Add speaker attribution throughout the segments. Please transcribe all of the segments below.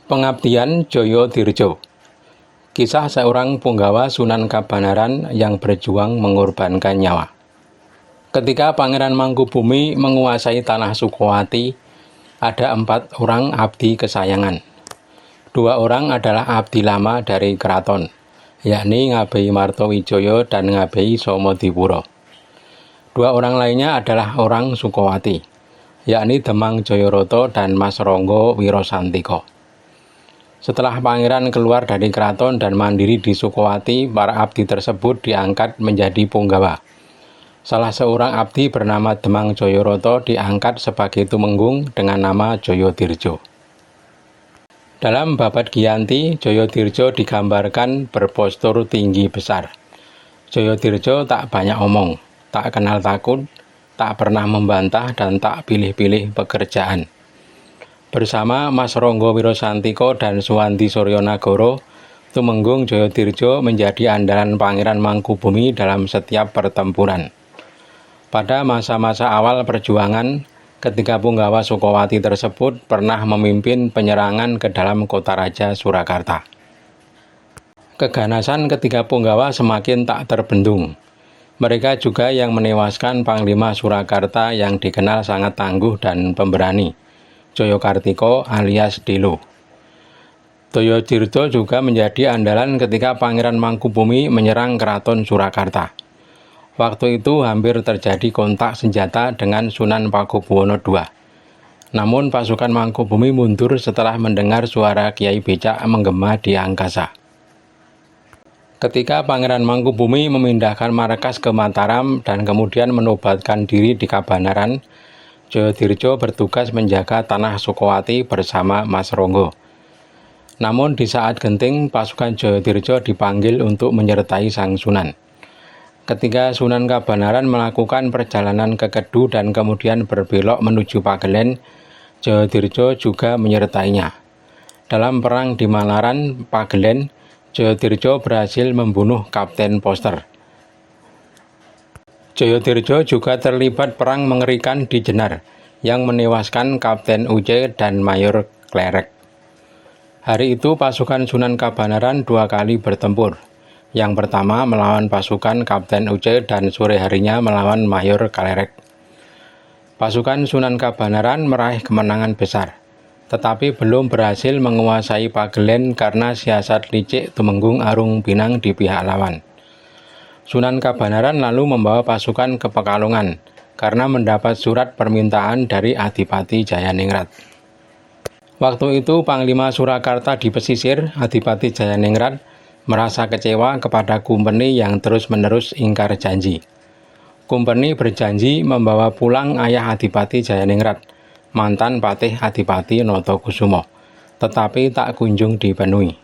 Speaker 1: Pengabdian Jayadirja. Kisah seorang punggawa Sunan Kabanaran yang berjuang mengorbankan nyawa. Ketika Pangeran Mangkubumi menguasai tanah Sukowati, ada 4 orang abdi kesayangan. 2 orang adalah abdi lama dari keraton, yakni Ngabei Martowijaya dan Ngabei Somodipuro. 2 orang lainnya adalah orang Sukowati, yakni Demang Jayarata dan Mas Ronggo Wirosantiko. Setelah pangeran keluar dari keraton dan mandiri di Sukowati, para abdi tersebut diangkat menjadi punggawa. Salah seorang abdi bernama Demang Jayarata diangkat sebagai tumenggung dengan nama Jayadirja. Dalam Babad Giyanti, Jayadirja digambarkan berpostur tinggi besar. Jayadirja tak banyak omong, tak kenal takut, tak pernah membantah dan tak pilih-pilih pekerjaan. Bersama Mas Ronggo Wirosantiko dan Suwanti Suryanagara, tumenggung Jayadirja menjadi andalan Pangeran Mangkubumi dalam setiap pertempuran. Pada masa-masa awal perjuangan, ketika punggawa Sukowati tersebut pernah memimpin penyerangan ke dalam kota raja Surakarta. Keganasan ketiga punggawa semakin tak terbendung. Mereka juga yang menewaskan Panglima Surakarta yang dikenal sangat tangguh dan pemberani, Jayakartiko alias Delo. Jayadirja juga menjadi andalan ketika Pangeran Mangkubumi menyerang Keraton Surakarta. Waktu itu hampir terjadi kontak senjata dengan Sunan Pakubuwono II. Namun pasukan Mangkubumi mundur setelah mendengar suara Kiai Becak menggema di angkasa. Ketika Pangeran Mangkubumi memindahkan markas ke Mataram dan kemudian menobatkan diri di Kabanaran, Jayadirja bertugas menjaga tanah Sukowati bersama Mas Ronggo. Namun di saat genting, pasukan Jayadirja dipanggil untuk menyertai Sang Sunan. Ketika Sunan Kabanaran melakukan perjalanan ke Kedu dan kemudian berbelok menuju Pagelen, Jayadirja juga menyertainya. Dalam perang di Malaran, Pagelen, Jayadirja berhasil membunuh Kapten Poster. Jayadirja juga terlibat perang mengerikan di Jenar yang menewaskan Kapten Uce dan Mayor Klerek. Hari itu pasukan Sunan Kabanaran 2 kali bertempur. Yang pertama melawan pasukan Kapten Uce dan sore harinya melawan Mayor Klerek. Pasukan Sunan Kabanaran meraih kemenangan besar, tetapi belum berhasil menguasai Pagelen karena siasat licik tumenggung Arung Pinang di pihak lawan. Sunan Kabanaran lalu membawa pasukan ke Pekalongan karena mendapat surat permintaan dari Adipati Jayaningrat. Waktu itu Panglima Surakarta di pesisir, Adipati Jayaningrat, merasa kecewa kepada Kumpeni yang terus-menerus ingkar janji. Kumpeni berjanji membawa pulang ayah Adipati Jayaningrat, mantan Patih Adipati Notokusumo, tetapi tak kunjung dipenuhi.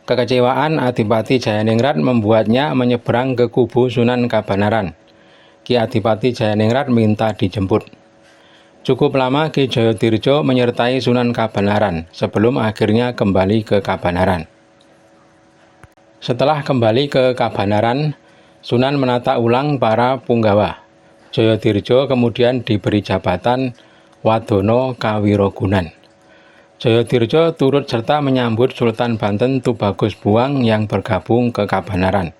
Speaker 1: Kekecewaan Adipati Jayaningrat membuatnya menyeberang ke kubu Sunan Kabanaran. Ki Adipati Jayaningrat minta dijemput. Cukup lama Ki Jayadirja menyertai Sunan Kabanaran sebelum akhirnya kembali ke Kabanaran. Setelah kembali ke Kabanaran, Sunan menata ulang para punggawa. Jayadirja kemudian diberi jabatan Wadono Kawirogunan. Jayadirja turut serta menyambut Sultan Banten Tubagus Buang yang bergabung ke Kabanaran.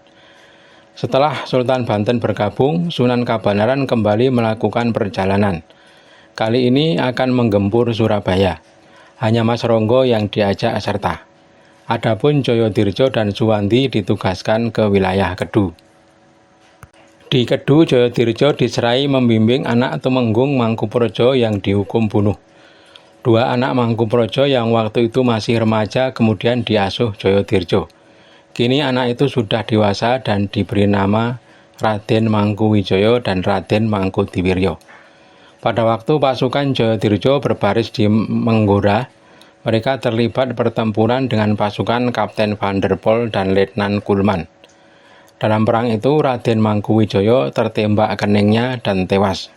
Speaker 1: Setelah Sultan Banten bergabung, Sunan Kabanaran kembali melakukan perjalanan. Kali ini akan menggempur Surabaya. Hanya Mas Ronggo yang diajak serta. Adapun Jayadirja dan Suwanti ditugaskan ke wilayah Kedu. Di Kedu, Jayadirja diserai membimbing anak tumenggung Mangkupraja yang dihukum bunuh. 2 anak Mangkupraja yang waktu itu masih remaja kemudian diasuh Jayadirja. Kini anak itu sudah dewasa dan diberi nama Raden Mangkuwijaya dan Raden Mangkudiwirya. Pada waktu pasukan Jayadirja berbaris di Menggora, mereka terlibat pertempuran dengan pasukan Kapten Van der Pol dan Letnan Kulman. Dalam perang itu Raden Mangkuwijaya tertembak keningnya dan tewas.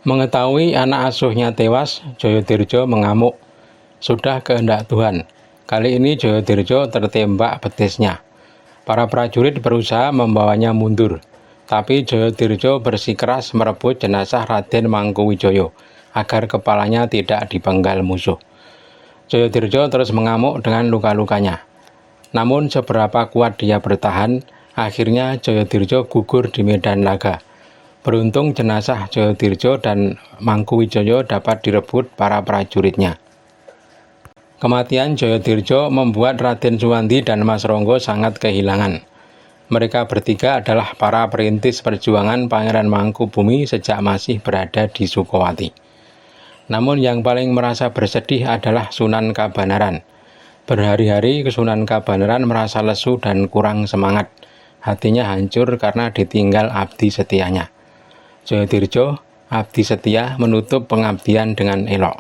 Speaker 1: Mengetahui anak asuhnya tewas, Jayadirja mengamuk. Sudah kehendak Tuhan. Kali ini Jayadirja tertembak betisnya. Para prajurit berusaha membawanya mundur, tapi Jayadirja bersikeras merebut jenazah Raden Mangkuwijaya agar kepalanya tidak dipenggal musuh. Jayadirja terus mengamuk dengan luka-lukanya. Namun seberapa kuat dia bertahan, akhirnya Jayadirja gugur di medan laga. Beruntung jenazah Jayadirja dan Mangkuwijoyo dapat direbut para prajuritnya. Kematian Jayadirja membuat Raden Suwandi dan Mas Ronggo sangat kehilangan. Mereka bertiga adalah para perintis perjuangan Pangeran Mangkubumi sejak masih berada di Sukowati. Namun yang paling merasa bersedih adalah Sunan Kabanaran. Berhari-hari Sunan Kabanaran merasa lesu dan kurang semangat. Hatinya hancur karena ditinggal abdi setianya. Jayadirja, abdi setia, menutup pengabdian dengan elok.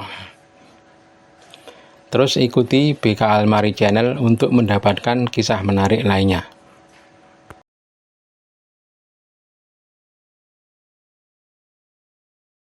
Speaker 1: Terus ikuti BK Almari Channel untuk mendapatkan kisah menarik lainnya.